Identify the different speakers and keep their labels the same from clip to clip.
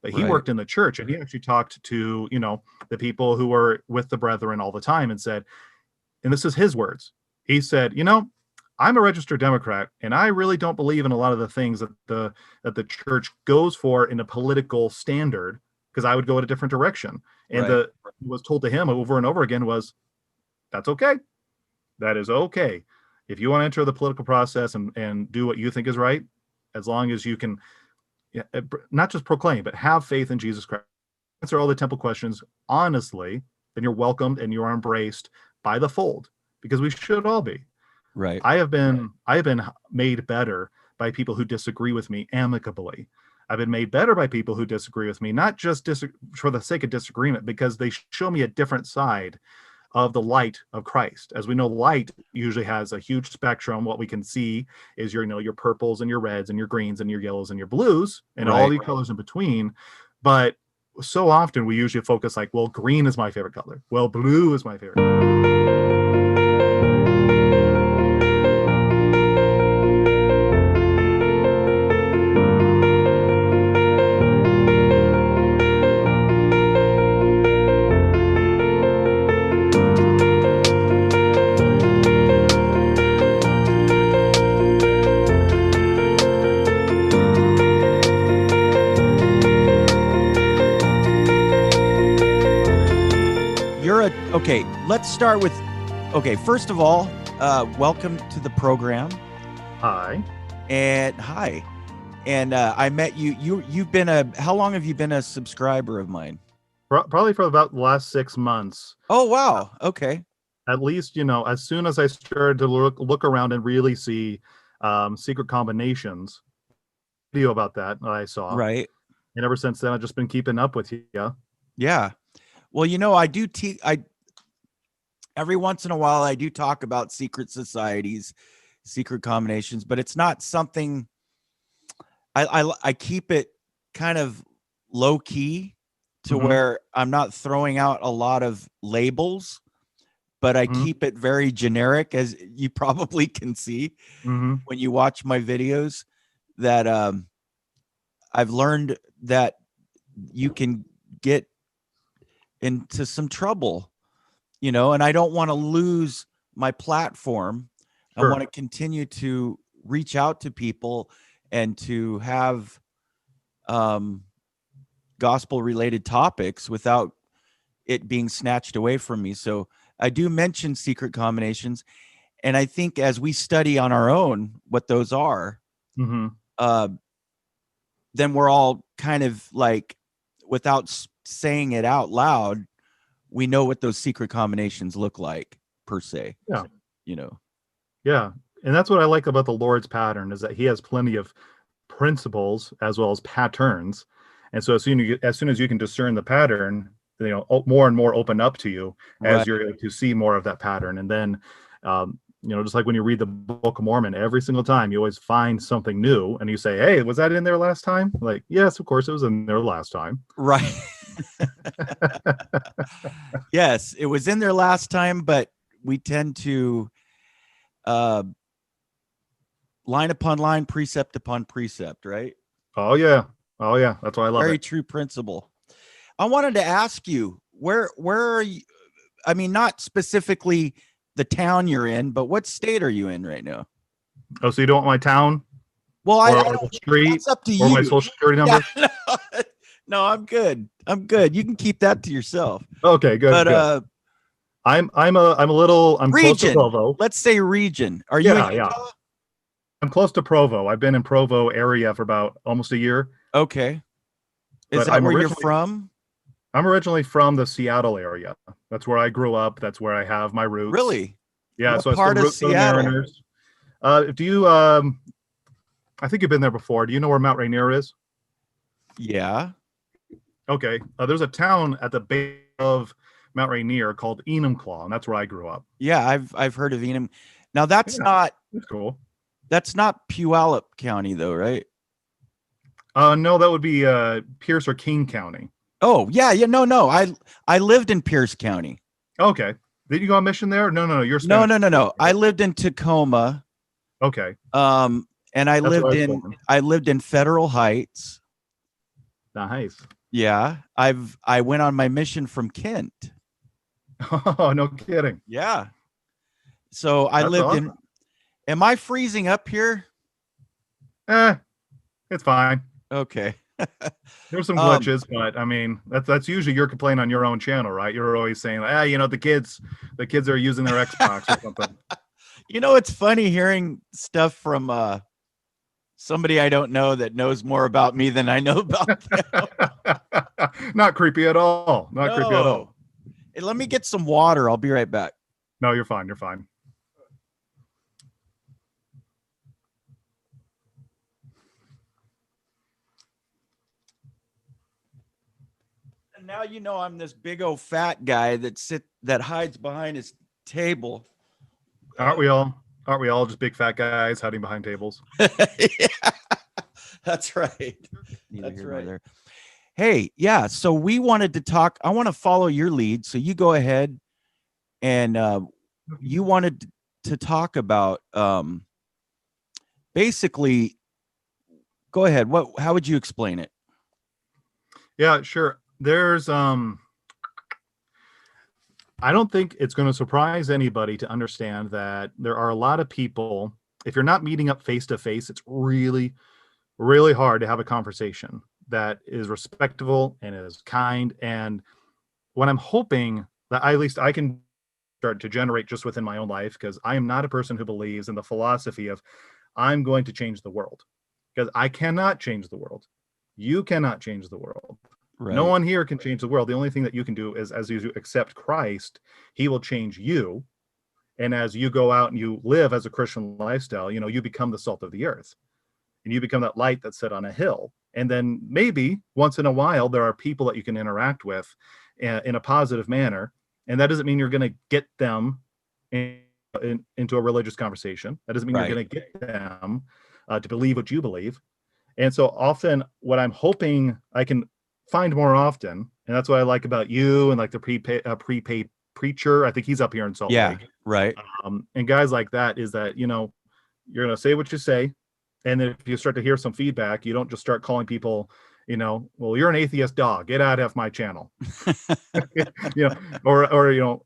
Speaker 1: but he
Speaker 2: Right.
Speaker 1: worked in the church, and he actually talked to, the people who were with the brethren all the time and said, and this is his words. He said, I'm a registered Democrat, and I really don't believe in a lot of the things that the church goes for in a political standard, because I would go in a different direction. And
Speaker 2: Right.
Speaker 1: was told to him over and over again was, that's okay. That is okay. If you want to enter the political process and do what you think is right, as long as you can not just proclaim, but have faith in Jesus Christ, answer all the temple questions honestly, then you're welcomed and you are embraced by the fold, because we should all be.
Speaker 2: Right.
Speaker 1: I have been made better by people who disagree with me amicably. I've been made better by people who disagree with me, not just for the sake of disagreement, because they show me a different side of the light of Christ. As we know, light usually has a huge spectrum. What we can see is your purples and your reds and your greens and your yellows and your blues and all the colors in between. But so often we usually focus like, well, green is my favorite color. Well, blue is my favorite color.
Speaker 2: Okay, let's start with, first of all, welcome to the program.
Speaker 1: Hi.
Speaker 2: And hi. And I met you. You've been how long have you been a subscriber of mine?
Speaker 1: Probably for about the last 6 months.
Speaker 2: Oh, wow. Okay.
Speaker 1: At least, as soon as I started to look around and really see secret combinations, video about that I saw.
Speaker 2: Right.
Speaker 1: And ever since then, I've just been keeping up with you.
Speaker 2: Yeah. Well, I do every once in a while, I do talk about secret societies, secret combinations, but it's not something I keep it kind of low key to where I'm not throwing out a lot of labels, but I keep it very generic, as you probably can see when you watch my videos, that I've learned that you can get into some trouble, and I don't want to lose my platform. Sure. I want to continue to reach out to people and to have gospel related topics without it being snatched away from me. So I do mention secret combinations. And I think as we study on our own what those are, then we're all kind of like, without saying it out loud, we know what those secret combinations look like, per se.
Speaker 1: Yeah.
Speaker 2: Yeah.
Speaker 1: And that's what I like about the Lord's pattern, is that he has plenty of principles as well as patterns. And so as soon as you can discern the pattern, more and more open up to you as you're able to see more of that pattern. And then, just like when you read the Book of Mormon, every single time you always find something new and you say, hey, was that in there last time? Like, yes, of course it was in there last time.
Speaker 2: Right. Yes, it was in there last time, but we tend to line upon line, precept upon precept, right?
Speaker 1: Oh yeah. That's why I love it.
Speaker 2: Very true principle. I wanted to ask you, where are you? I mean, not specifically the town you're in, but what state are you in right now?
Speaker 1: Oh, so you don't want my town?
Speaker 2: Well,
Speaker 1: or the street?
Speaker 2: That's up to
Speaker 1: or
Speaker 2: you.
Speaker 1: My social security number?
Speaker 2: Yeah, no, I'm good. You can keep that to yourself.
Speaker 1: Okay, good.
Speaker 2: But
Speaker 1: good. I'm region. Close to Provo.
Speaker 2: Let's say region. Are you in Utah?
Speaker 1: Yeah. I'm close to Provo. I've been in Provo area for about almost a year.
Speaker 2: Okay. Is that where you're from?
Speaker 1: I'm originally from the Seattle area. That's where I grew up. That's where I have my roots.
Speaker 2: Really?
Speaker 1: Yeah.
Speaker 2: What
Speaker 1: so
Speaker 2: part
Speaker 1: it's
Speaker 2: of Seattle?
Speaker 1: Mariners. Do you? I think you've been there before. Do you know where Mount Rainier is?
Speaker 2: Yeah.
Speaker 1: Okay. There's a town at the base of Mount Rainier called Enumclaw, and that's where I grew up.
Speaker 2: Yeah, I've heard of Enum. Now that's
Speaker 1: cool.
Speaker 2: That's not Puyallup County though, right?
Speaker 1: No, that would be Pierce or King County.
Speaker 2: Oh, yeah. No. I lived in Pierce County.
Speaker 1: Okay. Did you go on mission there? No. You're
Speaker 2: No. I lived in Tacoma.
Speaker 1: Okay.
Speaker 2: And I lived in Federal Heights.
Speaker 1: Nice.
Speaker 2: Yeah, I went on my mission from Kent.
Speaker 1: Oh, no kidding.
Speaker 2: Yeah. So I
Speaker 1: That's
Speaker 2: lived in.
Speaker 1: awesome.
Speaker 2: Am I freezing up here?
Speaker 1: Eh, it's fine.
Speaker 2: Okay.
Speaker 1: There's some
Speaker 2: Um,
Speaker 1: glitches, but I mean, that's usually your complaint on your own channel, right? You're always saying, the kids are using their Xbox or something.
Speaker 2: it's funny hearing stuff from somebody I don't know that knows more about me than I know about them.
Speaker 1: Not creepy at all. Not creepy at all.
Speaker 2: No. Hey, let me get some water. I'll be right back.
Speaker 1: No, you're fine. You're fine.
Speaker 2: And now I'm this big old fat guy that hides behind his table.
Speaker 1: Aren't we all? Aren't we all just big fat guys hiding behind tables?
Speaker 2: Yeah, that's right. That's right. There. Hey, yeah. So we wanted to talk. I want to follow your lead. So you go ahead, and you wanted to talk about basically. Go ahead. How would you explain it?
Speaker 1: Yeah, sure. There's I don't think it's going to surprise anybody to understand that there are a lot of people, if you're not meeting up face to face, it's really, really hard to have a conversation that is respectful and is kind. And what I'm hoping that at least I can start to generate just within my own life, because I am not a person who believes in the philosophy of I'm going to change the world, because I cannot change the world. You cannot change the world. Right. No one here can change the world. The only thing that you can do is, as you accept Christ, he will change you. And as you go out and you live as a Christian lifestyle, you become the salt of the earth, and you become that light that's set on a hill. And then maybe once in a while, there are people that you can interact with in a positive manner. And that doesn't mean you're going to get them into a religious conversation. That doesn't mean you're going to get them to believe what you believe. And so often what I'm hoping I can find more often, and that's what I like about you and like the prepaid preacher. I think he's up here in Salt Lake.
Speaker 2: Yeah, right.
Speaker 1: And guys like that is that, you're going to say what you say. And then if you start to hear some feedback, you don't just start calling people, well, you're an atheist dog, get out of my channel. Or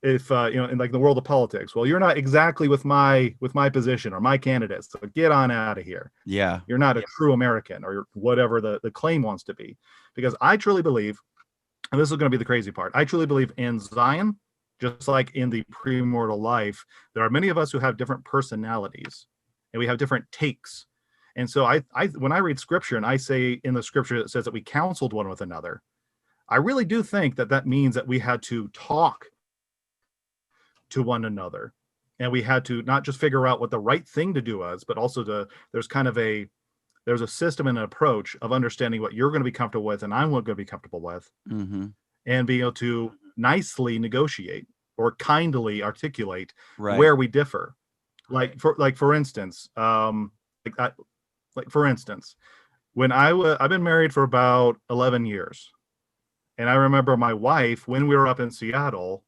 Speaker 1: if in like the world of politics, well, you're not exactly with my position or my candidate, so get on out of here.
Speaker 2: Yeah,
Speaker 1: you're not a true American, or whatever the claim wants to be. Because I truly believe, and this is going to be the crazy part, I truly believe in Zion, just like in the premortal life, there are many of us who have different personalities and we have different takes. And so I when I read scripture and I say in the scripture that says that we counseled one with another, I really do think that means that we had to talk to one another, and we had to not just figure out what the right thing to do was, but also there's a system and an approach of understanding what you're going to be comfortable with and I'm going to be comfortable with, and being able to nicely negotiate or kindly articulate where we differ. For instance, when I've been married for about 11 years. And I remember my wife, when we were up in Seattle,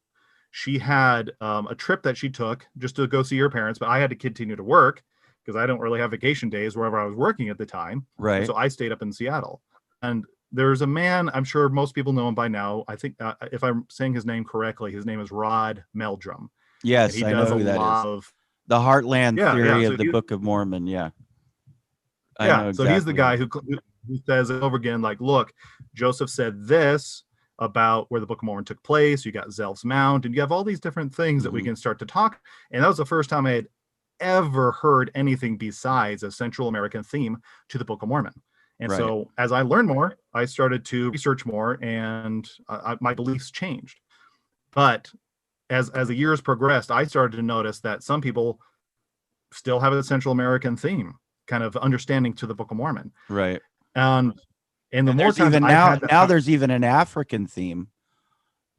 Speaker 1: she had a trip that she took just to go see her parents, but I had to continue to work because I don't really have vacation days wherever I was working at the time.
Speaker 2: Right.
Speaker 1: And so I stayed up in Seattle. And there's a man, I'm sure most people know him by now. I think if I'm saying his name correctly, his name is Rod Meldrum.
Speaker 2: Yes, I know who that is. The Heartland Theory of the Book of Mormon. Yeah.
Speaker 1: So he's the guy who says over again, like, look, Joseph said this about where the Book of Mormon took place. You got Zelf's Mount, and you have all these different things that we can start to talk. And that was the first time I had ever heard anything besides a Central American theme to the Book of Mormon. And so as I learned more, I started to research more, and my beliefs changed. But as the years progressed, I started to notice that some people still have a Central American theme kind of understanding to the Book of Mormon.
Speaker 2: Right.
Speaker 1: And the more times
Speaker 2: even now there's even an African theme.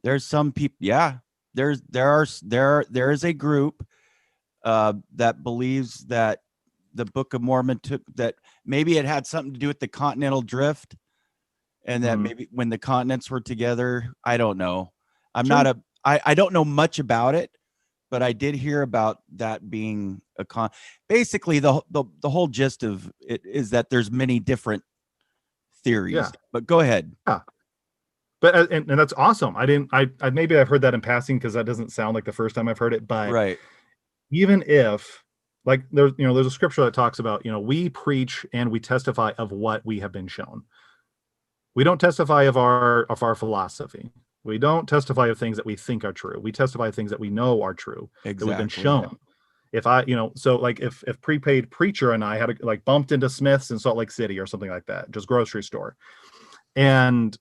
Speaker 2: There's some people. Yeah. There is a group that believes that the Book of Mormon that maybe it had something to do with the continental drift, and that maybe when the continents were together, I don't know. I don't know much about it, but I did hear about that being basically the whole gist of it is that there's many different theories.
Speaker 1: Yeah.
Speaker 2: But go ahead.
Speaker 1: But and that's awesome. I maybe I've heard that in passing because that doesn't sound like the first time I've heard it. But
Speaker 2: Right.
Speaker 1: even if, like, there's a scripture that talks about, we preach and we testify of what we have been shown. We don't testify of our philosophy. We don't testify of things that we think are true. We testify of things that we know are true, that we've been
Speaker 2: Exactly.
Speaker 1: shown. If I, so like if Prepaid Preacher and I had like bumped into Smith's in Salt Lake City or something like that, just grocery store, and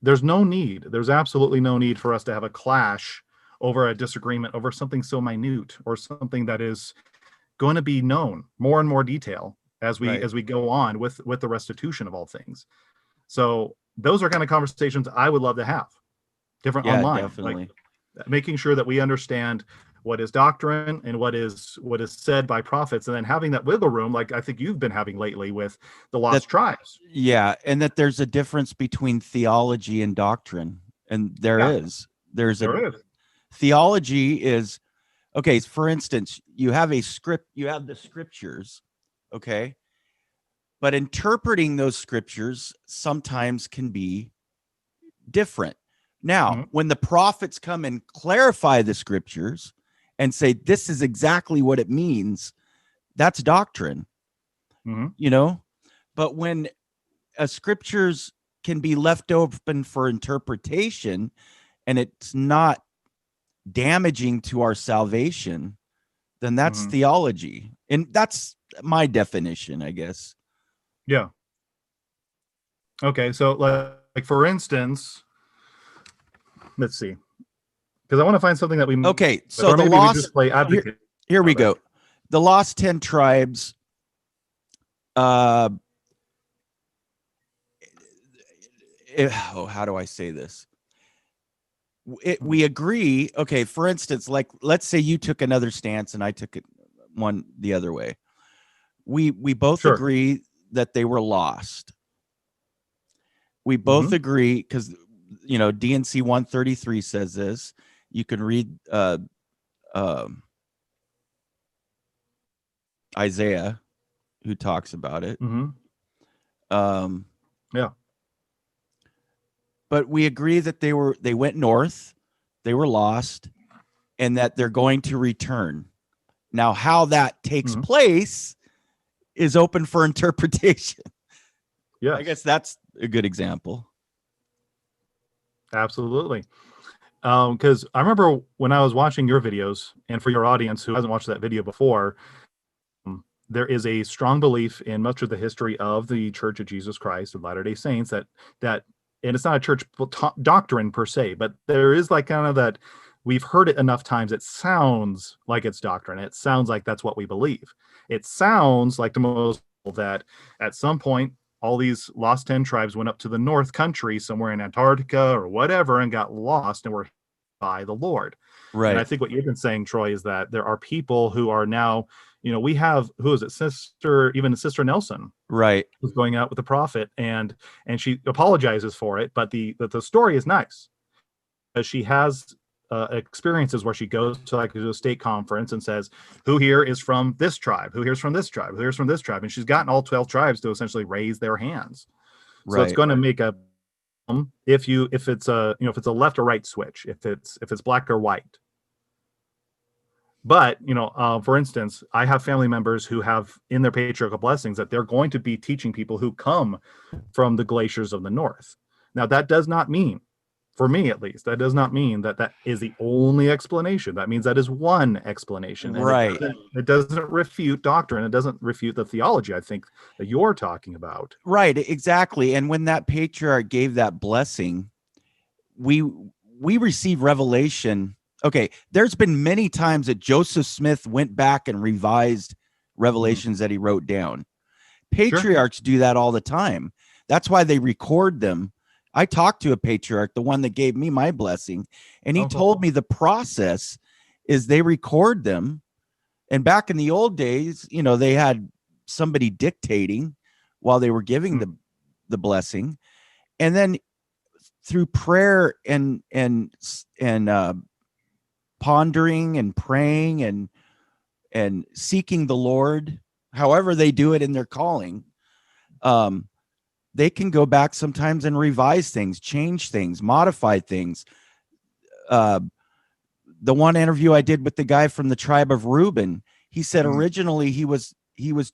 Speaker 1: there's absolutely no need for us to have a clash over a disagreement over something so minute or something that is going to be known more and more detail as we
Speaker 2: Right.
Speaker 1: as we go on with the restitution of all things. So those are kind of conversations I would love to have, different
Speaker 2: Yeah,
Speaker 1: online,
Speaker 2: definitely.
Speaker 1: like making sure that we understand what is doctrine and what is said by prophets, and then having that wiggle room, like I think you've been having lately with the lost tribes.
Speaker 2: Yeah, and that there's a difference between theology and doctrine, and there
Speaker 1: Yeah.
Speaker 2: is. There's a
Speaker 1: There is.
Speaker 2: theology is okay. For instance, you have the scriptures, okay, but interpreting those scriptures sometimes can be different. Now, when the prophets come and clarify the scriptures and say this is exactly what it means, that's doctrine. But when scriptures can be left open for interpretation and it's not damaging to our salvation, then that's theology. And that's my definition, I guess.
Speaker 1: Yeah. Okay, so like for instance, let's see, because I want to find something that we
Speaker 2: okay. So
Speaker 1: the lost, just play advocate.
Speaker 2: Here we go. The lost 10 tribes. How do I say this? We agree. Okay, for instance, like let's say you took another stance and I took it one the other way. We both agree that they were lost. We both agree because DNC 133 says this. You can read Isaiah, who talks about it.
Speaker 1: Yeah.
Speaker 2: But we agree that they went north, they were lost, and that they're going to return. Now, how that takes place is open for interpretation.
Speaker 1: Yeah,
Speaker 2: I guess that's a good example.
Speaker 1: Absolutely. Because I remember when I was watching your videos, and for your audience who hasn't watched that video before, there is a strong belief in much of the history of the Church of Jesus Christ of Latter-day Saints that and it's not a church doctrine per se, but there is like kind of that we've heard it enough times. It sounds like it's doctrine. It sounds like that's what we believe. It sounds like to most people that at some point, all these lost 10 tribes went up to the North Country somewhere in Antarctica or whatever and got lost and were by the Lord.
Speaker 2: Right.
Speaker 1: And I think what you've been saying, Troy, is that there are people who are now, we have, who is it? Sister Nelson.
Speaker 2: Right.
Speaker 1: Who's going out with the prophet and she apologizes for it. But the story is nice. She has experiences where she goes to like a state conference and says, who here is from this tribe? Who here's from this tribe? Who here's from this tribe? And she's gotten all 12 tribes to essentially raise their hands. So it's going to make a, if it's a left or right switch, if it's black or white. But, for instance, I have family members who have in their patriarchal blessings that they're going to be teaching people who come from the glaciers of the North. Now, that does not mean, for me at least, that does not mean that is the only explanation. That means that is one explanation. And
Speaker 2: right.
Speaker 1: It doesn't refute doctrine. It doesn't refute the theology, I think, that you're talking about.
Speaker 2: Right, exactly. And when that patriarch gave that blessing, we receive revelation. Okay, there's been many times that Joseph Smith went back and revised revelations that he wrote down. Patriarchs do that all the time. That's why they record them. I talked to a patriarch, the one that gave me my blessing, and he told me the process is they record them. And back in the old days, they had somebody dictating while they were giving the blessing. And then through prayer and pondering and praying and seeking the Lord, however they do it in their calling, they can go back sometimes and revise things, change things, modify things. The one interview I did with the guy from the tribe of Reuben, he said originally he was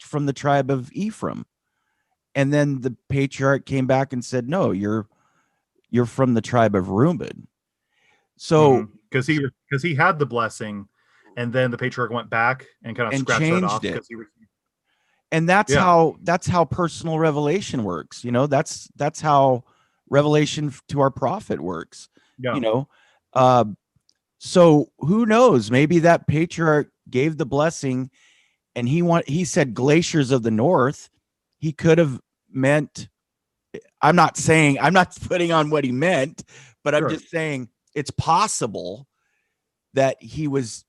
Speaker 2: from the tribe of Ephraim. And then the patriarch came back and said, no, you're from the tribe of Reuben. So
Speaker 1: because he had the blessing, and then the patriarch went back and kind of scratched that off because he
Speaker 2: and that's how personal revelation works. You know, that's how revelation to our prophet works.
Speaker 1: Yeah.
Speaker 2: You know, so who knows? Maybe that patriarch gave the blessing, and he said glaciers of the north. He could have meant. I'm not putting on what he meant, but I'm just saying it's possible that he was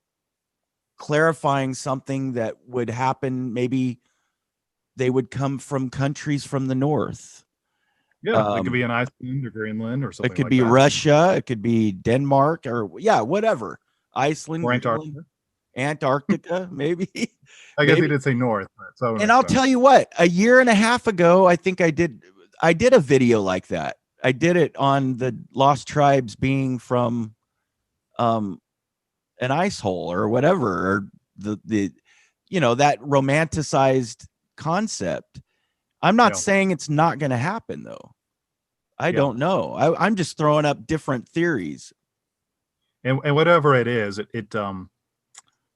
Speaker 2: clarifying something that would happen. Maybe they would come from countries from the north.
Speaker 1: Yeah, it could be in Iceland or Greenland or something.
Speaker 2: It could be Russia. It could be Denmark or whatever. Iceland
Speaker 1: or
Speaker 2: Antarctica, maybe.
Speaker 1: I guess he did say north. So
Speaker 2: and I'll tell you what, a year and a half ago, I think I did a video like that. I did it on the Lost Tribes being from an ice hole or whatever, or the that romanticized concept. I'm not saying it's not going to happen, though. I don't know. I'm just throwing up different theories.
Speaker 1: And whatever it is,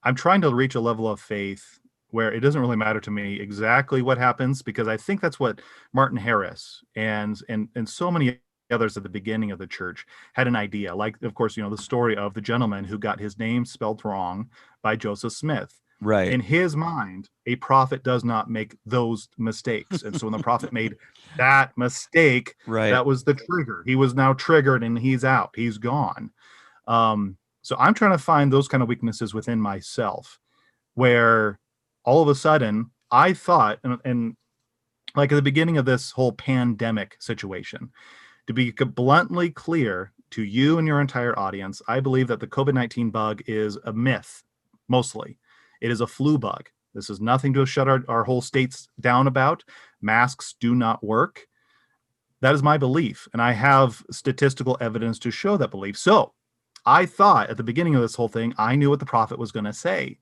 Speaker 1: I'm trying to reach a level of faith where it doesn't really matter to me exactly what happens, because I think that's what Martin Harris and so many others at the beginning of the church had an idea. Like, of course, the story of the gentleman who got his name spelled wrong by Joseph Smith.
Speaker 2: Right.
Speaker 1: In his mind, a prophet does not make those mistakes. And so when the prophet made that mistake, that was the trigger. He was now triggered and he's out. He's gone. So I'm trying to find those kind of weaknesses within myself, where all of a sudden I thought, and like at the beginning of this whole pandemic situation, to be bluntly clear to you and your entire audience, I believe that the COVID-19 bug is a myth, mostly. It is a flu bug. This is nothing to shut our whole states down about. Masks do not work. That is my belief, and I have statistical evidence to show that belief. So I thought at the beginning of this whole thing, I knew what the prophet was going to say.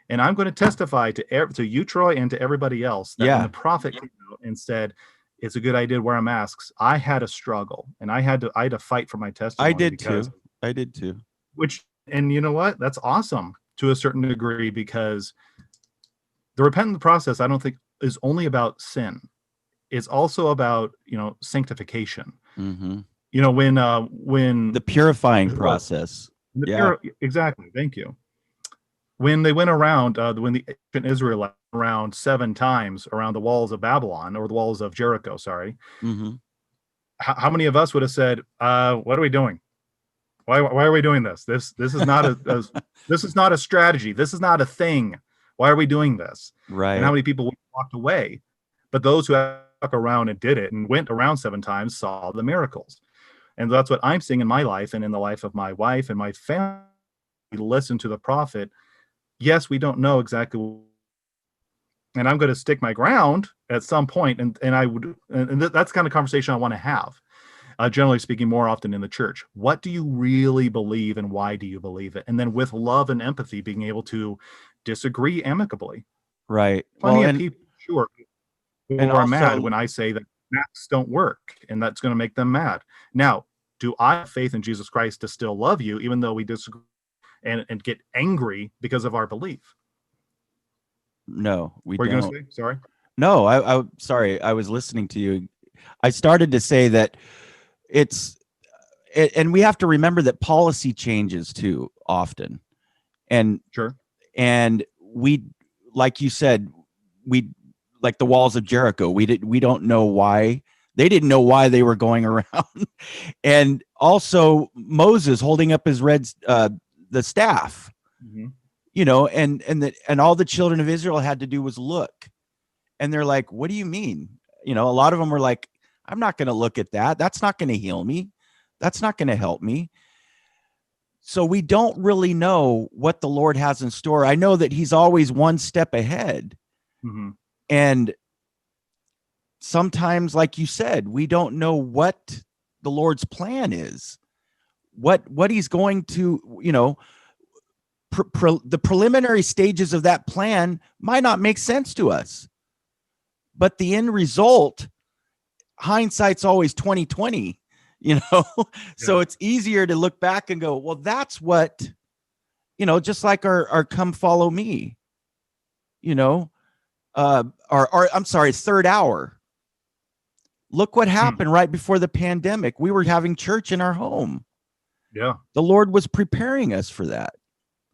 Speaker 1: And I'm going to testify to you, Troy, and to everybody else that when the prophet came out and said, it's a good idea to wear masks, I had a struggle, and I had to fight for my testimony.
Speaker 2: I did too.
Speaker 1: And you know what? That's awesome to a certain degree, because the repentant process, I don't think, is only about sin. It's also about, sanctification.
Speaker 2: Mm-hmm.
Speaker 1: When
Speaker 2: the purifying process.
Speaker 1: Exactly. Thank you. When they went around, when the ancient Israelites around 7 times around the walls of Babylon, or the walls of Jericho, sorry.
Speaker 2: Mm-hmm.
Speaker 1: How many of us would have said, what are we doing? Why are we doing this? This is not this is not a strategy. This is not a thing. Why are we doing this?
Speaker 2: Right.
Speaker 1: And how many people walked away? But those who stuck around and did it and went around 7 times saw the miracles. And that's what I'm seeing in my life and in the life of my wife and my family. We listen to the prophet. Yes, we don't know exactly, and I'm going to stick my ground at some point, and that's the kind of conversation I want to have. Generally speaking, more often in the church. What do you really believe, and why do you believe it? And then with love and empathy, being able to disagree amicably.
Speaker 2: Right.
Speaker 1: Plenty of people, sure, who are mad when I say that masks don't work, and that's going to make them mad. Now, do I have faith in Jesus Christ to still love you, even though we disagree and get angry because of our belief?
Speaker 2: No, we
Speaker 1: don't. What are you
Speaker 2: don't.
Speaker 1: going to say? Sorry.
Speaker 2: No, I'm sorry. I was listening to you. I started to say that and we have to remember that policy changes too often. And
Speaker 1: sure.
Speaker 2: And we, like you said, like the walls of Jericho, we don't know why. They didn't know why they were going around. And also Moses holding up his the staff, and all the children of Israel had to do was look. And they're like, what do you mean? A lot of them were like, I'm not going to look at that. That's not going to heal me. That's not going to help me. So we don't really know what the Lord has in store. I know that he's always one step ahead.
Speaker 1: Mm-hmm.
Speaker 2: And sometimes, like you said, we don't know what the Lord's plan is, what he's going to, the preliminary stages of that plan might not make sense to us, but the end result, hindsight's always 2020, so it's easier to look back and go, well, that's what, just like our come follow me, I'm sorry, third hour. Look what happened right before the pandemic. We were having church in our home.
Speaker 1: Yeah.
Speaker 2: The Lord was preparing us for that.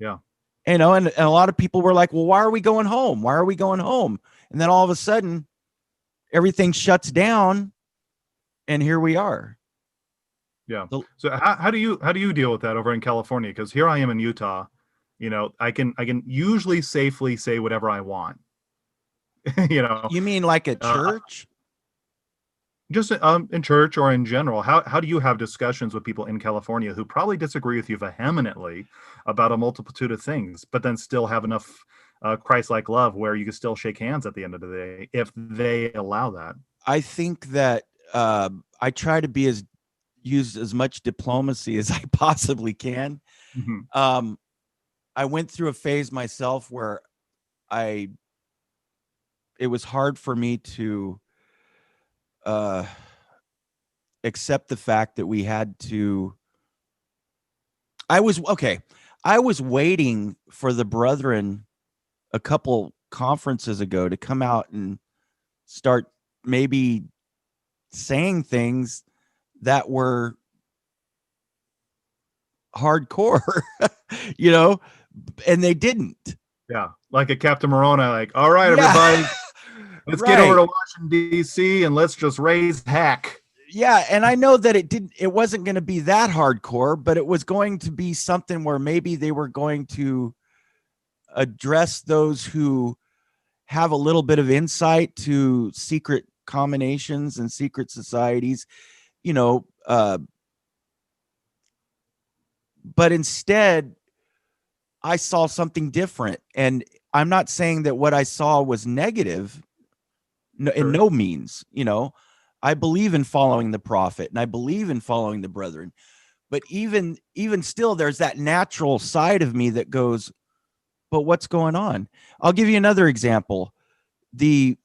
Speaker 1: Yeah.
Speaker 2: And a lot of people were like, well, why are we going home? Why are we going home? And then all of a sudden, everything shuts down, and here we are.
Speaker 1: Yeah. So how do you deal with that over in California? Because here I am in Utah. I can usually safely say whatever I want.
Speaker 2: You mean like at church?
Speaker 1: Just in church or in general, how do you have discussions with people in California who probably disagree with you vehemently about a multitude of things, but then still have enough Christ-like love where you can still shake hands at the end of the day if they allow that?
Speaker 2: I think that I try to use as much diplomacy as I possibly can.
Speaker 1: Mm-hmm.
Speaker 2: I went through a phase myself where it was hard for me to accept the fact that we had to. I was waiting for the brethren a couple conferences ago to come out and start maybe saying things that were hardcore, and they didn't.
Speaker 1: Yeah, like a Captain Moroni, like, all right, everybody, let's get over to Washington, D.C., and let's just raise heck.
Speaker 2: Yeah, and I know that it wasn't going to be that hardcore, but it was going to be something where maybe they were going to address those who have a little bit of insight to secret combinations and secret societies, but instead I saw something different. And I'm not saying that what I saw was negative, in no means. I believe in following the prophet, and I believe in following the brethren, but even still, there's that natural side of me that goes, but what's going on? I'll give you another example. And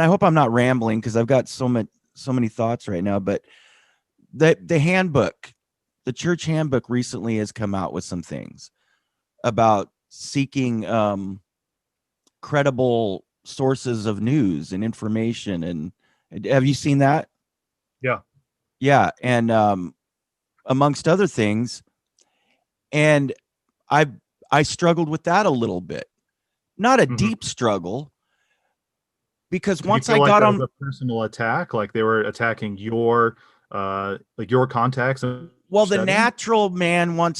Speaker 2: I hope I'm not rambling because I've got so many thoughts right now, but the handbook, the church handbook recently has come out with some things about seeking credible sources of news and information. And have you seen that? Yeah. And amongst other things. And I struggled with that a little bit, not a deep struggle, because once I got on
Speaker 1: a personal attack, like they were attacking your contacts.
Speaker 2: Well, the natural man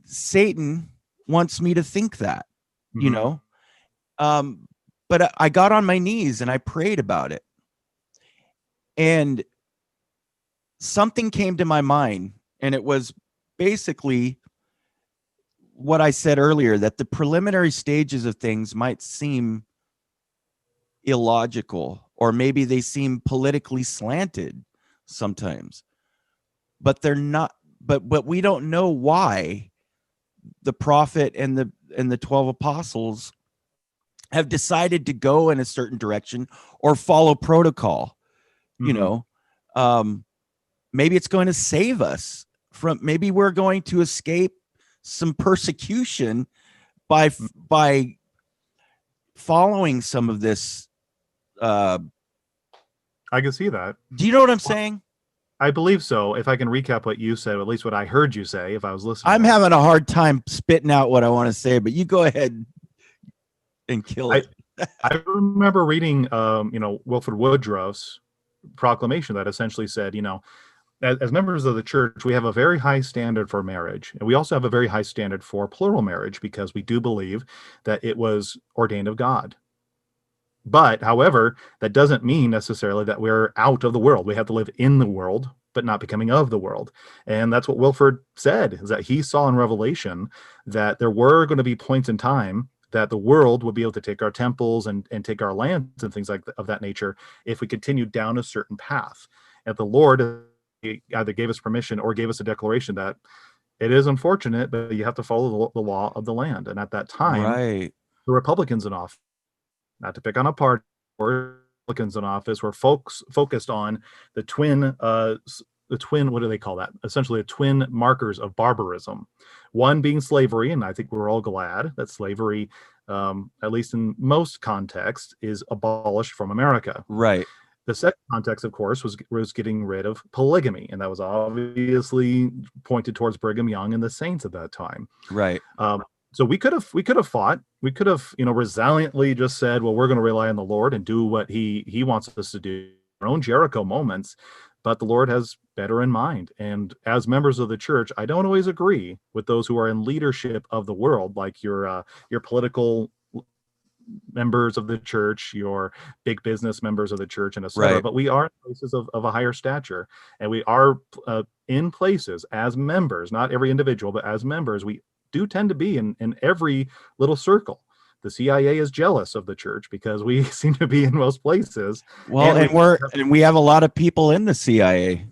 Speaker 2: Satan wants me to think that, but I got on my knees and I prayed about it. And something came to my mind, and it was basically what I said earlier, that the preliminary stages of things might seem illogical, or maybe they seem politically slanted sometimes, but they're not. But we don't know why the prophet and the 12 apostles have decided to go in a certain direction or follow protocol. Maybe it's going to save us maybe we're going to escape some persecution by following some of this.
Speaker 1: I can see that.
Speaker 2: Do you know what I'm saying?
Speaker 1: I believe so. If I can recap what you said, at least what I heard you say, if I was listening.
Speaker 2: I'm having a hard time spitting out what I want to say, but you go ahead and kill it.
Speaker 1: I remember reading, Wilford Woodruff's proclamation that essentially said, as members of the church, we have a very high standard for marriage. And we also have a very high standard for plural marriage, because we do believe that it was ordained of God. But, however, that doesn't mean necessarily that we're out of the world. We have to live in the world, but not becoming of the world. And that's what Wilford said, is that he saw in Revelation that there were going to be points in time that the world would be able to take our temples and take our lands and things of that nature if we continued down a certain path. And the Lord either gave us permission or gave us a declaration that it is unfortunate, but you have to follow the law of the land. And at that time,
Speaker 2: Right.
Speaker 1: the Republicans in office, not to pick on a party, or Republicans in office were folks focused on the twin, what do they call that? Essentially, the twin markers of barbarism. One being slavery, and I think we're all glad that slavery, at least in most contexts, is abolished from America.
Speaker 2: Right.
Speaker 1: The second context, of course, was getting rid of polygamy, and that was obviously pointed towards Brigham Young and the saints at that time.
Speaker 2: Right.
Speaker 1: So we could have fought. We could have, resiliently just said, well, we're going to rely on the Lord and do what he wants us to do, our own Jericho moments. But the Lord has better in mind. And as members of the church, I don't always agree with those who are in leadership of the world, like your political members of the church, your big business members of the church, and etc.
Speaker 2: Right.
Speaker 1: But we are in places of a higher stature, and we are in places as members, not every individual, but as members, we do tend to be in every little circle. The CIA is jealous of the church because we seem to be in most places.
Speaker 2: Well, and we have a lot of people in the CIA.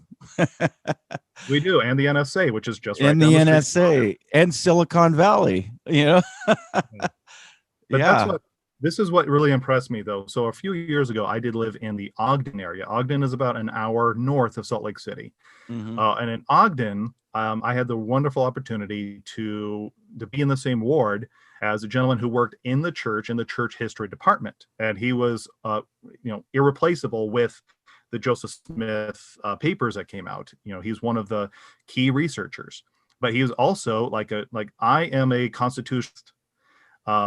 Speaker 1: We do, and the NSA, which is just
Speaker 2: in
Speaker 1: right
Speaker 2: the
Speaker 1: down
Speaker 2: NSA and Silicon Valley,
Speaker 1: But
Speaker 2: yeah.
Speaker 1: this is what really impressed me, though. So a few years ago, I did live in the Ogden area. Ogden is about an hour north of Salt Lake City.
Speaker 2: Mhm.
Speaker 1: And in Ogden, I had the wonderful opportunity to be in the same ward as a gentleman who worked in the church history department. And he was, irreplaceable with the Joseph Smith papers that came out. He's one of the key researchers, but he was also like I am a constitutionalist.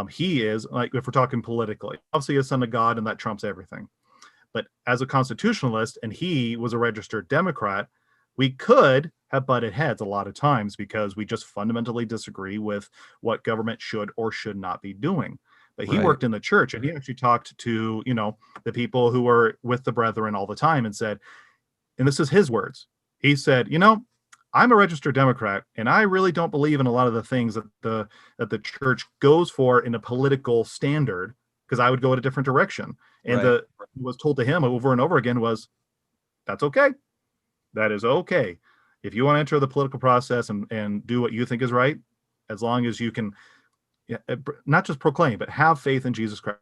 Speaker 1: He is, like, if we're talking politically, obviously a son of God, and that trumps everything. But as a constitutionalist, and he was a registered Democrat, we could have butted heads a lot of times because we just fundamentally disagree with what government should or should not be doing. But he
Speaker 2: Right.
Speaker 1: worked in the church, and he actually talked to, the people who were with the brethren all the time and said, and this is his words, he said, I'm a registered Democrat, and I really don't believe in a lot of the things that the church goes for in a political standard, because I would go in a different direction. And
Speaker 2: Right.
Speaker 1: was told to him over and over again was, that's okay. That is okay. If you want to enter the political process and do what you think is right, as long as you can not just proclaim, but have faith in Jesus Christ,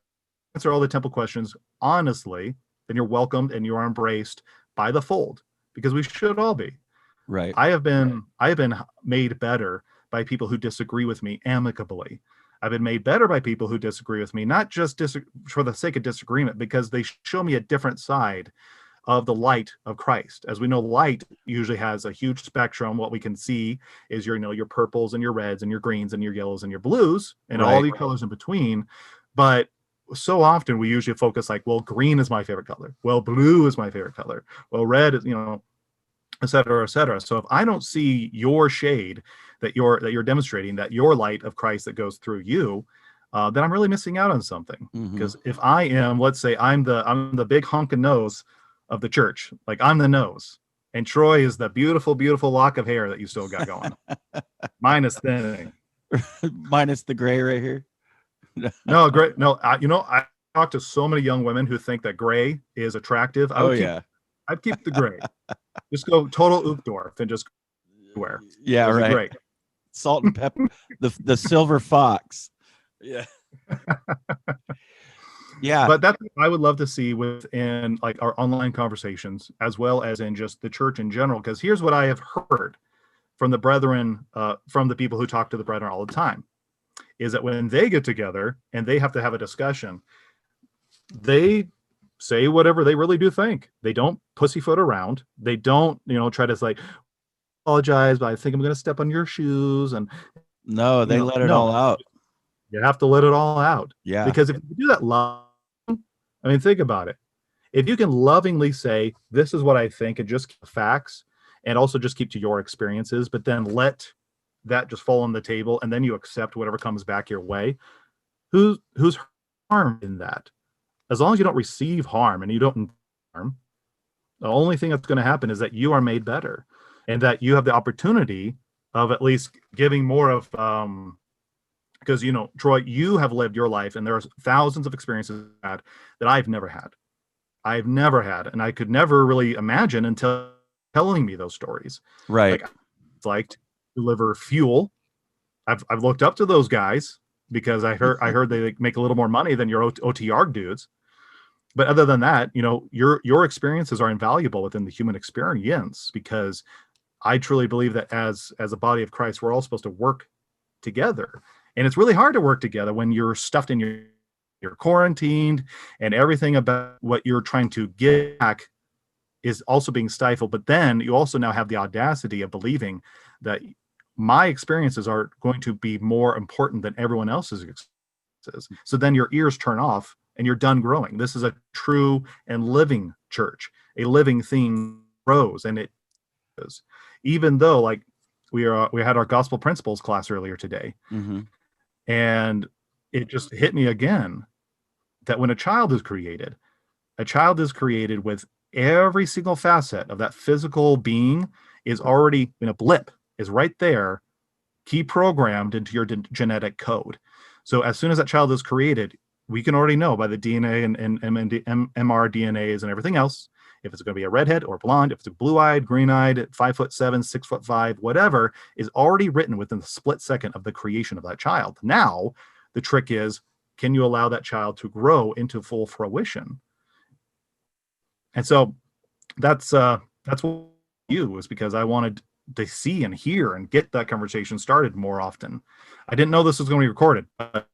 Speaker 1: answer all the temple questions honestly, then you're welcomed and you are embraced by the fold, because we should all be.
Speaker 2: Right.
Speaker 1: I have been made better by people who disagree with me amicably. I've been made better by people who disagree with me, not just for the sake of disagreement, because they show me a different side of the light of Christ. As we know, light usually has a huge spectrum. What we can see is your purples and your reds and your greens and your yellows and your blues and all the colors in between. But so often we usually focus like, well, green is my favorite color. Well, blue is my favorite color. Well, red is, et cetera, et cetera. So if I don't see your shade that you're demonstrating, that your light of Christ that goes through you, then I'm really missing out on something. Because if I am, let's say I'm the big honking nose of the church, like I'm the nose, and Troy is the beautiful, beautiful lock of hair that you still got going, minus thinning,
Speaker 2: minus the gray right here.
Speaker 1: No, great. No, I talk to so many young women who think that gray is attractive. I'd keep the gray. Just go total Uchtdorf and just wear.
Speaker 2: Yeah,
Speaker 1: Those are
Speaker 2: right.
Speaker 1: Great.
Speaker 2: Salt and pepper, the silver fox. Yeah. Yeah.
Speaker 1: But that's what I would love to see within like our online conversations, as well as in just the church in general. Because here's what I have heard from the brethren, from the people who talk to the brethren all the time, is that when they get together and they have to have a discussion, they say whatever they really do think. They don't pussyfoot around. They don't, try to like apologize, but I think I'm going to step on your shoes. And
Speaker 2: no, they let it all out.
Speaker 1: You have to let it all out.
Speaker 2: Yeah.
Speaker 1: Because if you do that, think about it. If you can lovingly say, this is what I think, and just keep facts, and also just keep to your experiences, but then let that just fall on the table, and then you accept whatever comes back your way, who's harmed in that? As long as you don't receive harm and you don't harm, the only thing that's going to happen is that you are made better, and that you have the opportunity of at least giving more of Because, Troy, you have lived your life, and there's thousands of experiences that I've never had. I've never had, and I could never really imagine until telling me those stories.
Speaker 2: Right.
Speaker 1: Like, it's like to deliver fuel. I've looked up to those guys because I heard they make a little more money than your OTR dudes. But other than that, your experiences are invaluable within the human experience, because I truly believe that as a body of Christ, we're all supposed to work together. And it's really hard to work together when you're stuffed in you're quarantined, and everything about what you're trying to get back is also being stifled. But then you also now have the audacity of believing that my experiences are going to be more important than everyone else's experiences. So then your ears turn off and you're done growing. This is a true and living church. A living thing grows, and it is. Even though, like, we had our gospel principles class earlier today,
Speaker 2: Mm-hmm.
Speaker 1: and it just hit me again that when a child is created with every single facet of that physical being is already in a blip, is right there, key programmed into your genetic code. So as soon as that child is created, we can already know by the DNA and mRDNAs and everything else, if it's going to be a redhead or blonde, if it's a blue-eyed, green-eyed, 5'7", 6'5", whatever, is already written within the split second of the creation of that child. Now, the trick is, can you allow that child to grow into full fruition? And so that's what you is, because I wanted to see and hear and get that conversation started more often. I didn't know this was going to be recorded, but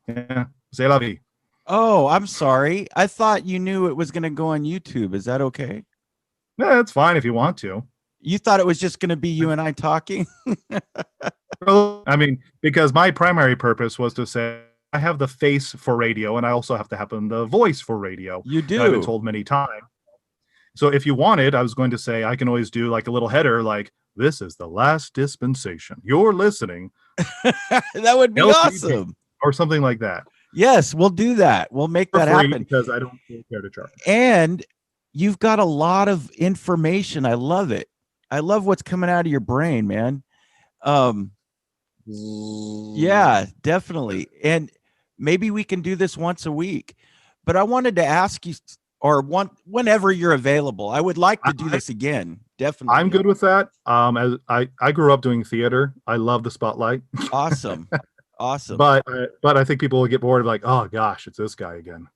Speaker 1: yeah, c'est la vie.
Speaker 2: Oh, I'm sorry. I thought you knew it was going to go on YouTube. Is that okay?
Speaker 1: Yeah, it's fine if you want to.
Speaker 2: You thought it was just going to be you and I talking?
Speaker 1: I mean, because my primary purpose was to say I have the face for radio, and I also have to have the voice for radio.
Speaker 2: You do.
Speaker 1: And I've been told many times. So if you wanted, I was going to say I can always do like a little header, like, this is the last dispensation. You're listening.
Speaker 2: That would be awesome.
Speaker 1: Or something like that.
Speaker 2: Yes, we'll do that. We'll make that happen.
Speaker 1: Because I don't care to charge.
Speaker 2: And you've got a lot of information. I love it. I love what's coming out of your brain, man. Yeah, definitely. And maybe we can do this once a week. But I wanted to ask you, whenever you're available, I would like to do this again. Definitely.
Speaker 1: I'm good with that. As I grew up doing theater. I love the spotlight.
Speaker 2: Awesome. Awesome.
Speaker 1: But I think people will get bored of like, oh gosh, it's this guy again.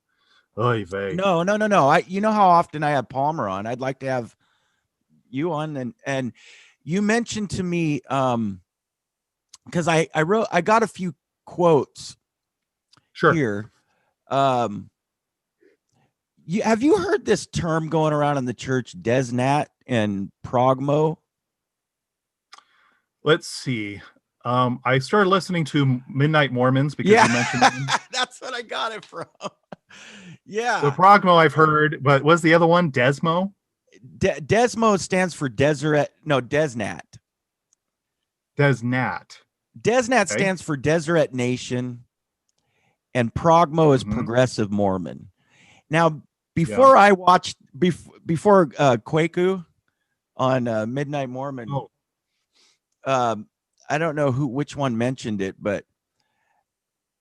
Speaker 1: Oy vey.
Speaker 2: No. You know how often I have Palmer on. I'd like to have you on, and you mentioned to me, because I got a few quotes here. Have you heard this term going around in the church, Desnat and Progmo?
Speaker 1: Let's see. I started listening to Midnight Mormons because you mentioned them.
Speaker 2: That's what I got it from. Yeah.
Speaker 1: The Progmo I've heard, but what's the other one? Desmo?
Speaker 2: Desmo stands for Deseret. No, Desnat.
Speaker 1: Desnat.
Speaker 2: Desnat stands for Deseret Nation, and Progmo is Progressive Mormon. Now, before I watched before Kwaku on Midnight Mormon, I don't know which one mentioned it, but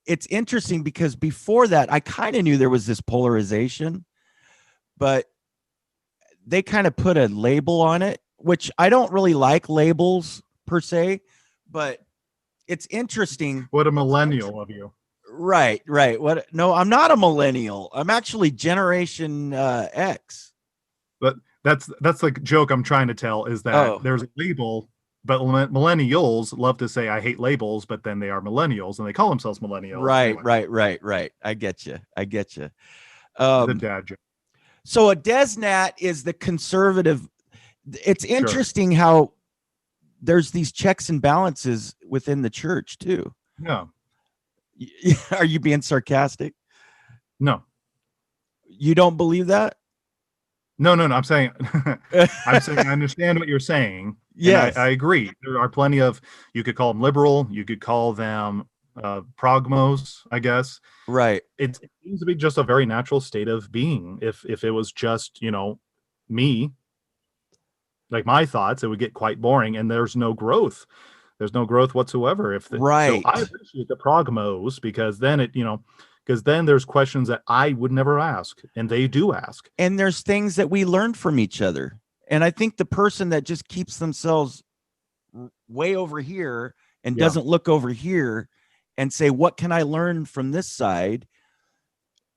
Speaker 2: it's interesting because before that, I kind of knew there was this polarization, but they kind of put a label on it, which I don't really like labels per se, but it's interesting.
Speaker 1: What a millennial of you.
Speaker 2: Right. What? No, I'm not a millennial. I'm actually Generation X.
Speaker 1: But that's the joke I'm trying to tell, is that there's a label. But millennials love to say, I hate labels, but then they are millennials and they call themselves millennials.
Speaker 2: Right. I get you.
Speaker 1: The dad joke.
Speaker 2: So a Desnat is the conservative. It's interesting how there's these checks and balances within the church too.
Speaker 1: Yeah.
Speaker 2: Are you being sarcastic?
Speaker 1: No.
Speaker 2: You don't believe that?
Speaker 1: No. I'm saying, I understand what you're saying.
Speaker 2: Yes,
Speaker 1: I agree. There are plenty of, you could call them liberal, you could call them progmos, I guess.
Speaker 2: Right.
Speaker 1: It seems to be just a very natural state of being. If it was just, me, like my thoughts, it would get quite boring and there's no growth. There's no growth whatsoever. So
Speaker 2: Right.
Speaker 1: I appreciate the progmos, because then because then there's questions that I would never ask, and they do ask.
Speaker 2: And there's things that we learn from each other. And I think the person that just keeps themselves way over here and
Speaker 1: Yeah.
Speaker 2: doesn't look over here and say, what can I learn from this side?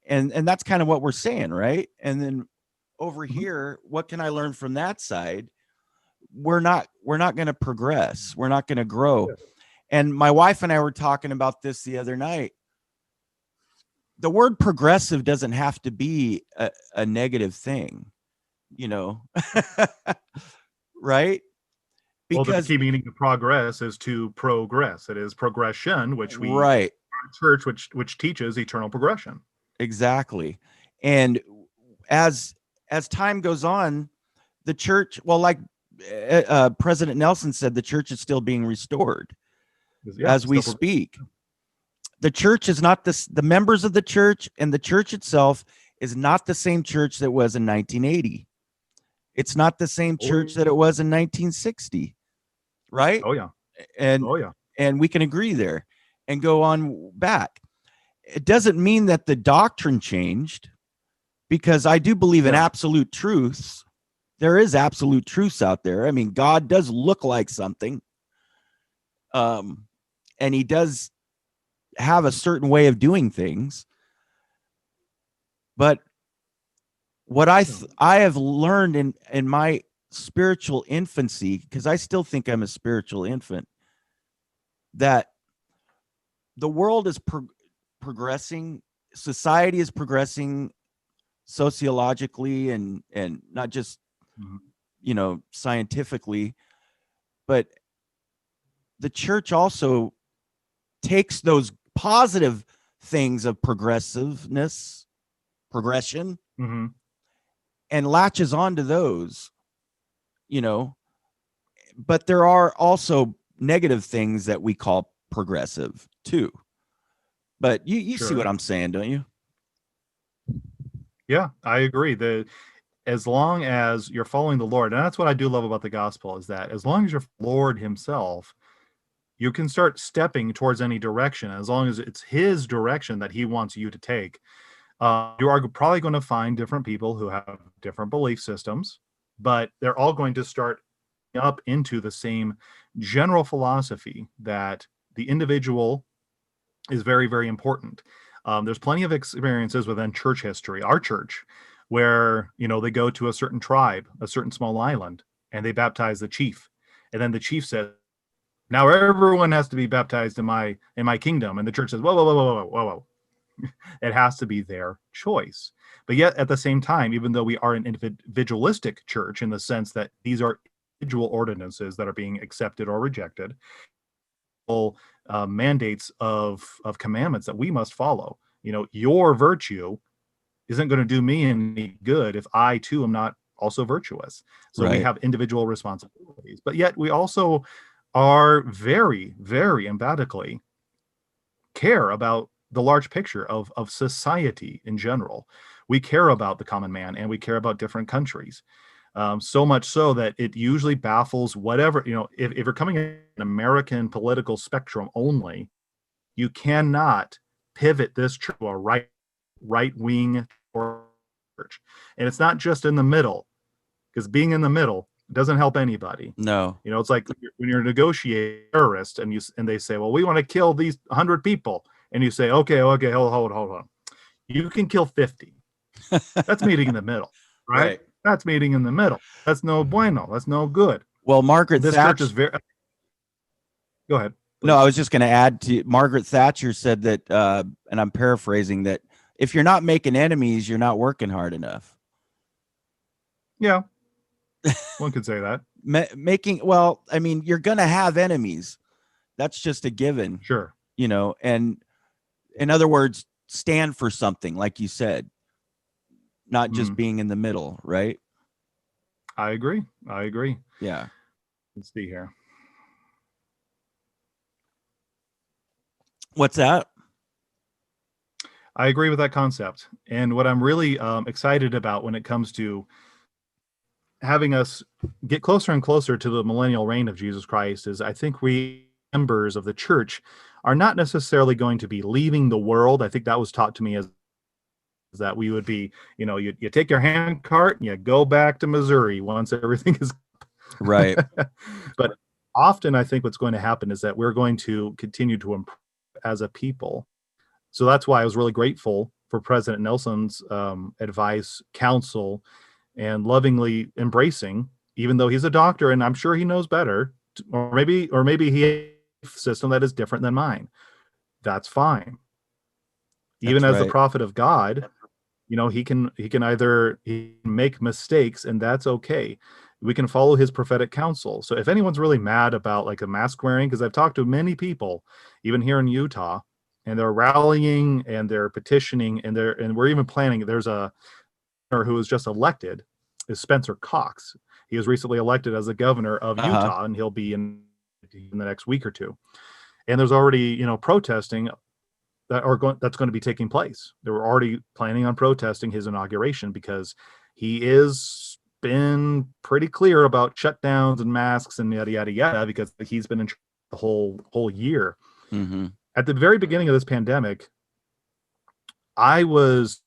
Speaker 2: And that's kind of what we're saying, right? And then over here, what can I learn from that side? We're not going to progress. We're not going to grow.
Speaker 1: Yeah.
Speaker 2: And my wife and I were talking about this the other night. The word progressive doesn't have to be a negative thing, right?
Speaker 1: Well, the
Speaker 2: Because
Speaker 1: key meaning of progress is to progress. It is progression, which we
Speaker 2: right,
Speaker 1: church, which teaches eternal progression.
Speaker 2: exactly. And as time goes on, the church, well, like President Nelson said, the church is still being restored as we speak. The church is not the members of the church, and the church itself is not the same church that was in 1980. It's not the same church that it was in 1960, right?
Speaker 1: Oh yeah.
Speaker 2: And we can agree there and go on back. It doesn't mean that the doctrine changed, because I do believe in absolute truths. There is absolute truths out there. I mean, God does look like something. And he does have a certain way of doing things. But what I have learned in my spiritual infancy, because I still think I'm a spiritual infant, that the world is progressing, society is progressing sociologically and not just scientifically, but the church also takes those positive things of progression, and latches onto those, but there are also negative things that we call progressive too. But you see what I'm saying, don't you?
Speaker 1: Yeah, I agree. As long as you're following the Lord, and that's what I do love about the gospel, is that as long as you're Lord himself, you can start stepping towards any direction, as long as it's his direction that he wants you to take. You are probably going to find different people who have different belief systems, but they're all going to start up into the same general philosophy that the individual is very, very important. There's plenty of experiences within church history, our church, where, they go to a certain tribe, a certain small island, and they baptize the chief. And then the chief says, now everyone has to be baptized in my kingdom. And the church says, whoa. It has to be their choice. But yet at the same time, even though we are an individualistic church in the sense that these are individual ordinances that are being accepted or rejected, mandates of commandments that we must follow. Your virtue isn't going to do me any good if I too am not also virtuous. So we have individual responsibilities, but yet we also are very, very emphatically care about the large picture of society in general. We care about the common man, and we care about different countries. So much so that it usually baffles whatever, if you're coming in an American political spectrum only, you cannot pivot this to a right-wing church. And it's not just in the middle, because being in the middle doesn't help anybody.
Speaker 2: No.
Speaker 1: It's like when you're negotiating terrorists and they say, well, we want to kill these 100 people. And you say, okay, hold on. You can kill 50. That's meeting in the middle, right? That's meeting in the middle. That's no bueno. That's no good.
Speaker 2: Well, Margaret Thatcher,
Speaker 1: church is very. Go ahead.
Speaker 2: Please. No, I was just going to add to Margaret Thatcher said that, and I'm paraphrasing, that if you're not making enemies, you're not working hard enough.
Speaker 1: Yeah, one could say that.
Speaker 2: Well, I mean, you're going to have enemies. That's just a given.
Speaker 1: Sure.
Speaker 2: And in other words, stand for something, like you said, not just being in the middle, right?
Speaker 1: I agree.
Speaker 2: Yeah.
Speaker 1: Let's see here.
Speaker 2: What's that?
Speaker 1: I agree with that concept. And what I'm really excited about when it comes to having us get closer and closer to the millennial reign of Jesus Christ is I think we members of the church are not necessarily going to be leaving the world. I think that was taught to me as that we would be, you take your hand cart and you go back to Missouri once everything is
Speaker 2: Right.
Speaker 1: but often I think what's going to happen is that we're going to continue to improve as a people. So that's why I was really grateful for President Nelson's advice, counsel, and lovingly embracing, even though he's a doctor and I'm sure he knows better, or maybe he has a system that is different than mine. That's fine. Even
Speaker 2: That's
Speaker 1: as the
Speaker 2: right.
Speaker 1: prophet of God, he can make mistakes, and that's okay. We can follow his prophetic counsel. So if anyone's really mad about like a mask wearing, because I've talked to many people, even here in Utah, and they're rallying and they're petitioning and we're even planning. There's a who was just elected is Spencer Cox. He was recently elected as the governor of Utah, and he'll be in the next week or two. And there's already, protesting that's going to be taking place. They were already planning on protesting his inauguration because he is been pretty clear about shutdowns and masks and yada yada yada, because he's been in the whole year.
Speaker 2: Mm-hmm.
Speaker 1: At the very beginning of this pandemic, I was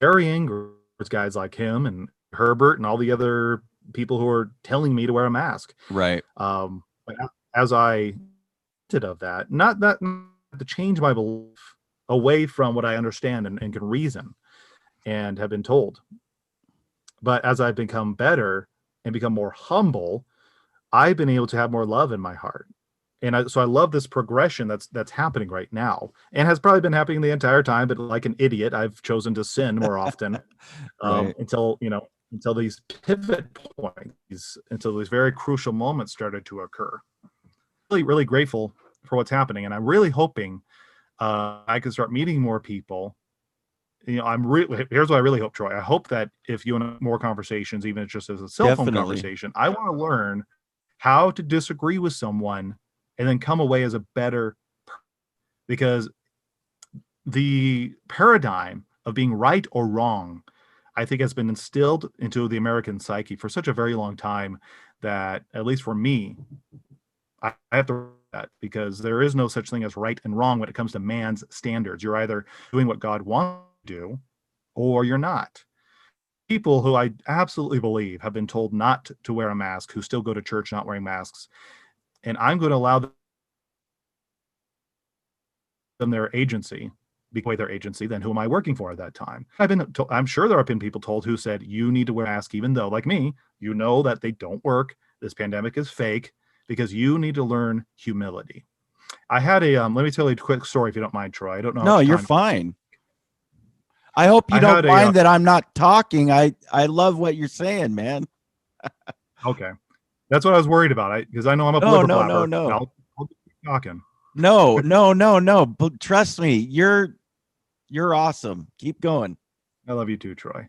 Speaker 1: very angry with guys like him and Herbert and all the other people who are telling me to wear a mask.
Speaker 2: Right.
Speaker 1: But as I did of that, not that to change my belief away from what I understand and can reason and have been told. But as I've become better and become more humble, I've been able to have more love in my heart. And so I love this progression that's happening right now, and has probably been happening the entire time. But like an idiot, I've chosen to sin more often
Speaker 2: Right.
Speaker 1: until these pivot points, until these very crucial moments started to occur. Really, really grateful for what's happening, and I'm really hoping I can start meeting more people. Here's what I really hope, Troy. I hope that if you want more conversations, even if it's just as a cell phone conversation, I want to learn how to disagree with someone and then come away as a better person. Because the paradigm of being right or wrong, I think, has been instilled into the American psyche for such a very long time that, at least for me, I have to that, because there is no such thing as right and wrong when it comes to man's standards. You're either doing what God wants to do or you're not. People who I absolutely believe have been told not to wear a mask, who still go to church not wearing masks, and I'm going to allow them their agency, their agency, then who am I working for at that time? I'm sure there have been people told who said, you need to wear a mask, even though, like me, that they don't work. This pandemic is fake, because you need to learn humility. I had let me tell you a quick story, if you don't mind, Troy. I don't know.
Speaker 2: No, you're fine. I hope you don't mind that I'm not talking. I love what you're saying, man.
Speaker 1: Okay. That's what I was worried about. Because I know I'm a blubber blabber. No. I'll keep talking.
Speaker 2: No. But trust me, you're awesome. Keep going.
Speaker 1: I love you too, Troy.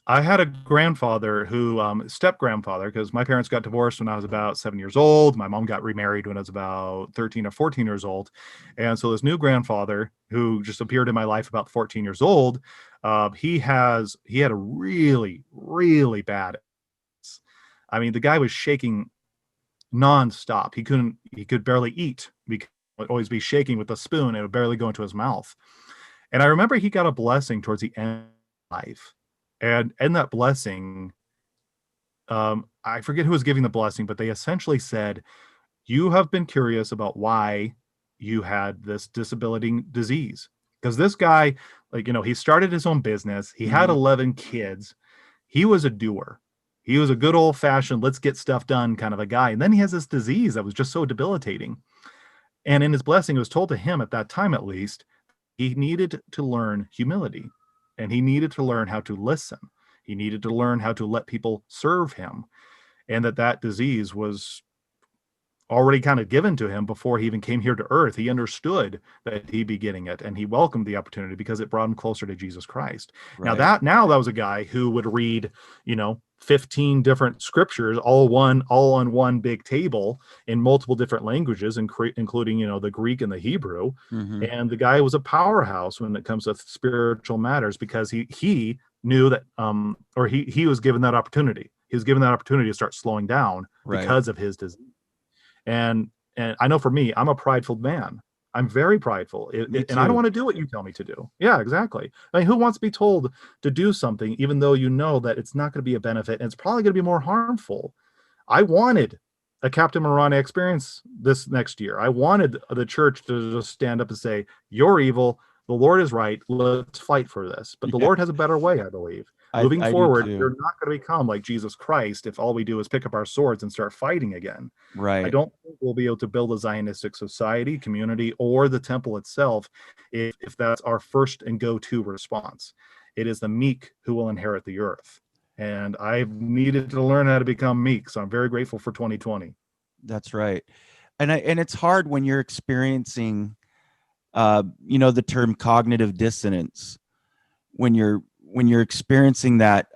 Speaker 1: I had a grandfather who, step-grandfather, because my parents got divorced when I was about 7 years old. My mom got remarried when I was about 13 or 14 years old. And so this new grandfather, who just appeared in my life about 14 years old, he had a really, really bad. I mean, the guy was shaking nonstop. He could barely eat, because he would always be shaking with a spoon. It would barely go into his mouth. And I remember he got a blessing towards the end of life. And in that blessing, I forget who was giving the blessing, but they essentially said, you have been curious about why you had this disability disease. Because this guy, he started his own business. He had 11 kids. He was a doer. He was a good old fashioned, let's get stuff done kind of a guy. And then he has this disease that was just so debilitating. And in his blessing, it was told to him, at that time at least, he needed to learn humility. And he needed to learn how to listen. He needed to learn how to let people serve him. And that disease was already kind of given to him before he even came here to earth. He understood that he'd be getting it, and he welcomed the opportunity because it brought him closer to Jesus Christ. Right. Now that was a guy who would read, 15 different scriptures, all on one big table in multiple different languages, including, the Greek and the Hebrew. Mm-hmm. And the guy was a powerhouse when it comes to spiritual matters, because he knew that, or he was given that opportunity. He was given that opportunity to start slowing down because of his disease. And And I know for me, I'm a prideful man. I'm very prideful, and I don't want to do what you tell me to do. Yeah, exactly. I mean, who wants to be told to do something even though you know that it's not going to be a benefit and it's probably going to be more harmful? I wanted a Captain Moroni experience this next year. I wanted the church to just stand up and say, "You're evil. The Lord is right. Let's fight for this." But the Lord has a better way, I believe. Moving forward, you're not going to become like Jesus Christ if all we do is pick up our swords and start fighting again.
Speaker 2: Right.
Speaker 1: I don't think we'll be able to build a Zionistic society, community, or the temple itself if that's our first and go-to response. It is the meek who will inherit the earth. And I've needed to learn how to become meek, so I'm very grateful for 2020.
Speaker 2: That's right. And it's hard when you're experiencing, the term cognitive dissonance, when you're experiencing that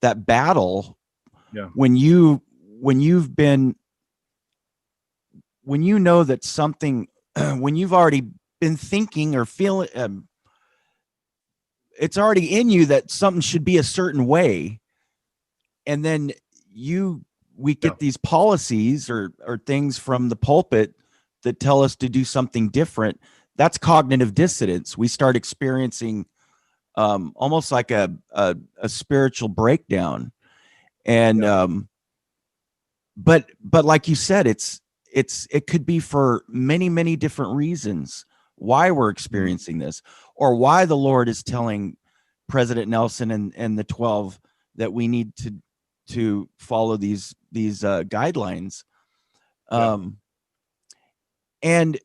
Speaker 2: that battle.
Speaker 1: Yeah.
Speaker 2: When you know that something, when you've already been thinking or feeling, it's already in you that something should be a certain way, and then we get these policies or things from the pulpit that tell us to do something different. That's cognitive dissonance. We start experiencing almost like a spiritual breakdown. And but like you said, it could be for many, many different reasons why we're experiencing this, or why the Lord is telling President Nelson and the 12 that we need to follow these guidelines. And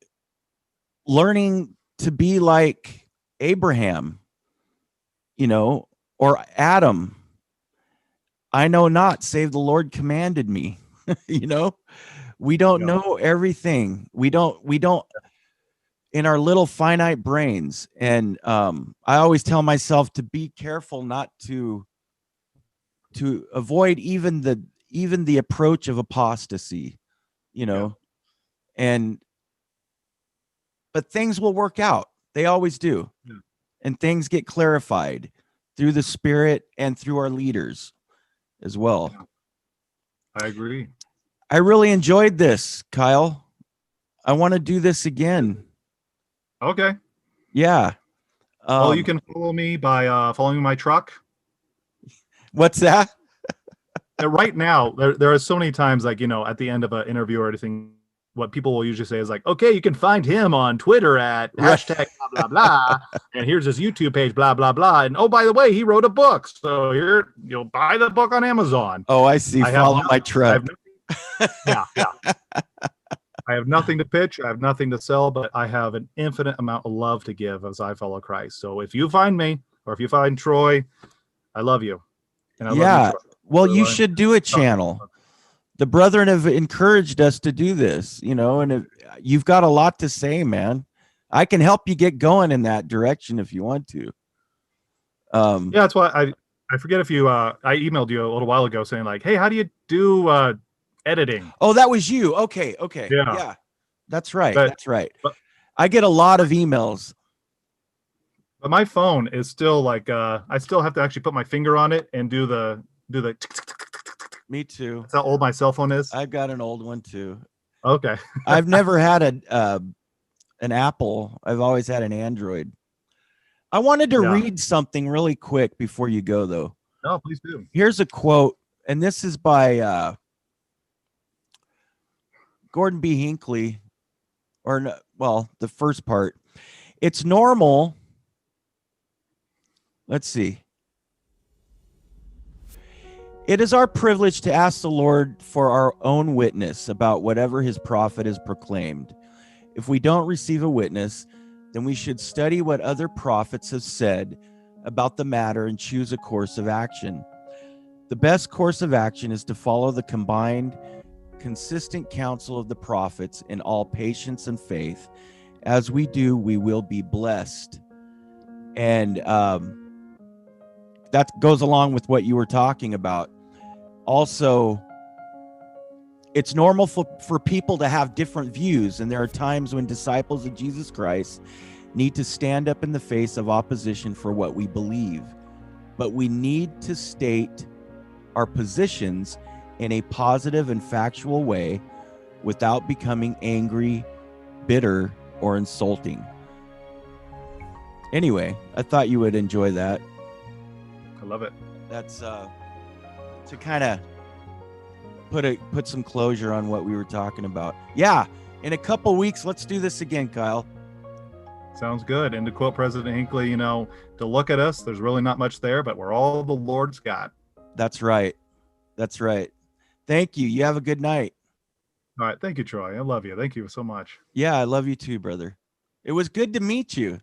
Speaker 2: learning to be like Abraham, or Adam. I know not, save the Lord commanded me. We don't know everything. We don't in our little finite brains. And I always tell myself to be careful not to avoid even the approach of apostasy, but things will work out. They always do. Yeah. And things get clarified through the Spirit and through our leaders as well.
Speaker 1: Yeah. I agree.
Speaker 2: I really enjoyed this, Kyle. I want to do this again.
Speaker 1: Okay.
Speaker 2: Yeah.
Speaker 1: Well, you can follow me by following my truck.
Speaker 2: What's that?
Speaker 1: Right now, there are so many times, like, at the end of an interview or anything, what people will usually say is like, okay, you can find him on Twitter at hashtag blah, blah, blah. And here's his YouTube page, blah, blah, blah. And oh, by the way, he wrote a book. So you'll buy the book on Amazon.
Speaker 2: Oh, I see. Follow my truck.
Speaker 1: Yeah. I have nothing to pitch. I have nothing to sell, but I have an infinite amount of love to give as I follow Christ. So if you find me, or if you find Troy, I love you. And I love you, Troy.
Speaker 2: Well, you should do a channel. The brethren have encouraged us to do this, and you've got a lot to say, man. I can help you get going in that direction if you want to.
Speaker 1: Yeah, that's why I forget if you, I emailed you a little while ago saying like, hey, how do you do editing?
Speaker 2: Oh, that was you. Okay. Yeah. That's right. That's right. But I get a lot of emails.
Speaker 1: But my phone is still like, I still have to actually put my finger on it and do the.
Speaker 2: Me too.
Speaker 1: That's how old my cell phone is.
Speaker 2: I've got an old one too.
Speaker 1: Okay.
Speaker 2: I've never had an Apple. I've always had an Android. I wanted to read something really quick before you go, though.
Speaker 1: No, please do.
Speaker 2: Here's a quote, and this is by Gordon B. Hinckley, the first part. It's normal. Let's see. It is our privilege to ask the Lord for our own witness about whatever his prophet has proclaimed. If we don't receive a witness, then we should study what other prophets have said about the matter and choose a course of action. The best course of action is to follow the combined, consistent counsel of the prophets in all patience and faith. As we do, we will be blessed. And that goes along with what you were talking about. Also, it's normal for people to have different views, and there are times when disciples of Jesus Christ need to stand up in the face of opposition for what we believe. But we need to state our positions in a positive and factual way without becoming angry, bitter, or insulting. Anyway, I thought you would enjoy that.
Speaker 1: I love it.
Speaker 2: That's to kind of put some closure on what we were talking about. Yeah, in a couple weeks, let's do this again, Kyle.
Speaker 1: Sounds good. And to quote President Hinckley, you know, to look at us, there's really not much there, but we're all the Lord's got.
Speaker 2: That's right. That's right. Thank you. You have a good night.
Speaker 1: All right. Thank you, Troy. I love you. Thank you so much.
Speaker 2: Yeah, I love you too, brother. It was good to meet you.